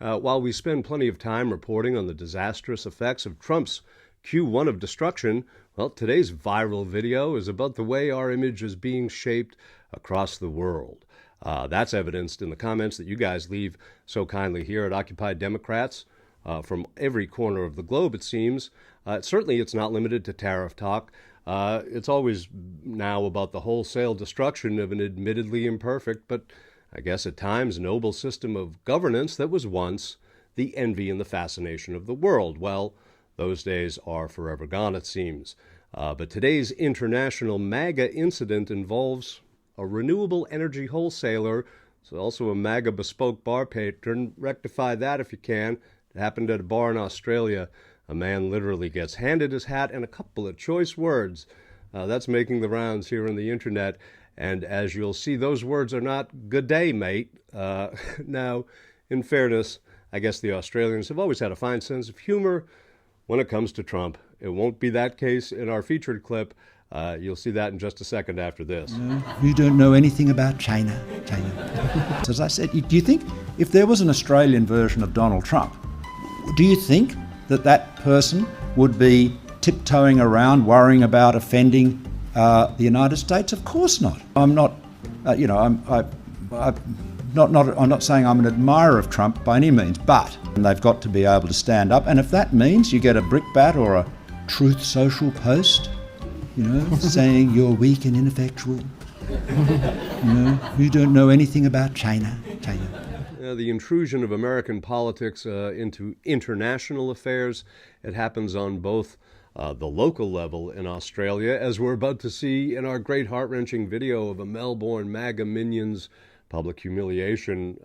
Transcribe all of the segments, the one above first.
While we spend plenty of time reporting on the disastrous effects of Trump's Q1 of destruction, well, today's viral video is about the way our image is being shaped across the world. That's evidenced in the comments that you guys leave so kindly here at Occupy Democrats from every corner of the globe, it seems. Certainly it's not limited to tariff talk. It's always now about the wholesale destruction of an admittedly imperfect, but I guess at times noble system of governance that was once the envy and the fascination of the world. Well, those days are forever gone, it seems. But today's international MAGA incident involves a renewable energy wholesaler. It's also a MAGA bespoke bar patron. Rectify that if you can. It happened at a bar in Australia. A man literally gets handed his hat and a couple of choice words. That's making the rounds here on the internet. And as you'll see, those words are not "good day, mate." Now, in fairness, I guess the Australians have always had a fine sense of humor when it comes to Trump. It won't be that case in our featured clip. You'll see that in just a second after this. No, you don't know anything about China. So as I said, do you think if there was an Australian version of Donald Trump, do you think that person would be tiptoeing around worrying about offending the United States? Of course not. I'm not, I'm not saying I'm an admirer of Trump by any means, but they've got to be able to stand up. And if that means you get a brickbat or a Truth Social post, saying you're weak and ineffectual, you don't know anything about China. The intrusion of American politics into international affairs, it happens on both the local level in Australia, as we're about to see in our great heart-wrenching video of a Melbourne MAGA minion's public humiliation,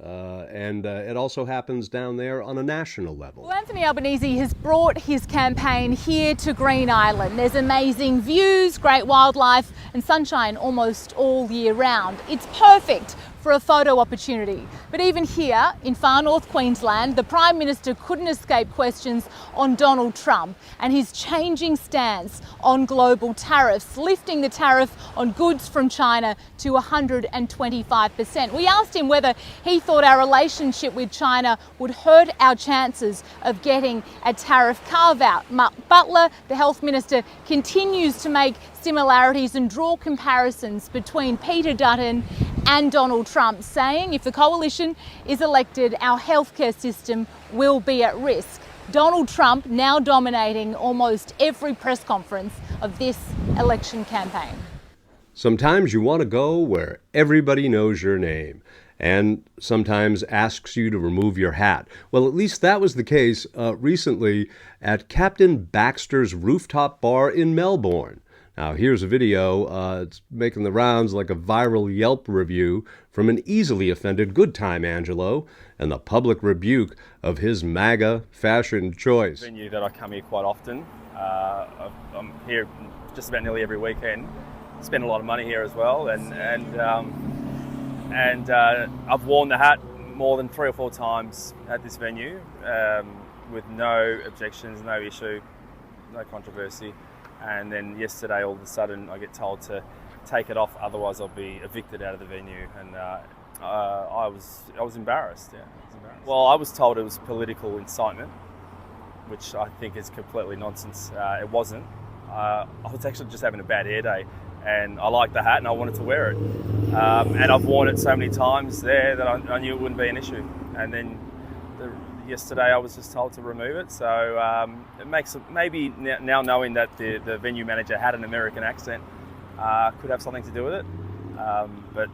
and it also happens down there on a national level. Well, Anthony Albanese has brought his campaign here to Green Island. There's amazing views, great wildlife and sunshine almost all year round. It's perfect for a photo opportunity. But even here in far north Queensland, the Prime Minister couldn't escape questions on Donald Trump and his changing stance on global tariffs, lifting the tariff on goods from China to 125%. We asked him whether he thought our relationship with China would hurt our chances of getting a tariff carve-out. Mark Butler, the Health Minister, continues to make similarities and draw comparisons between Peter Dutton and Donald Trump, saying if the coalition is elected, our healthcare system will be at risk. Donald Trump now dominating almost every press conference of this election campaign. Sometimes you want to go where everybody knows your name and sometimes asks you to remove your hat. Well, at least that was the case recently at Captain Baxter's rooftop bar in Melbourne. Now, here's a video. It's making the rounds like a viral Yelp review from an easily offended Good Time Angelo and the public rebuke of his MAGA fashion choice. Venue that I come here quite often. I'm here just about nearly every weekend. Spend a lot of money here as well, and I've worn the hat more than 3 or 4 times at this venue with no objections, no issue, no controversy. And then yesterday, all of a sudden, I get told to take it off, otherwise I'll be evicted out of the venue. And I was embarrassed. Yeah, I was embarrassed. Well, I was told it was political incitement, which I think is completely nonsense. It wasn't. I was actually just having a bad hair day, and I liked the hat and I wanted to wear it. And I've worn it so many times there that I knew it wouldn't be an issue. And then yesterday I was just told to remove it, so it makes it, maybe now knowing that the venue manager had an American accent could have something to do with it, but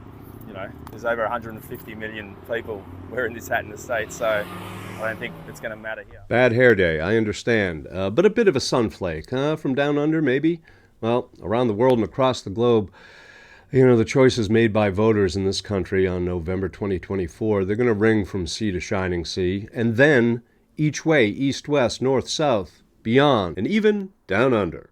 there's over 150 million people wearing this hat in the States, so I don't think it's going to matter here. Bad hair day, I understand, but a bit of a sunflake, from down under maybe? Well, around the world and across the globe, the choices made by voters in this country on November 2024, they're going to ring from sea to shining sea, and then each way, east, west, north, south, beyond, and even down under.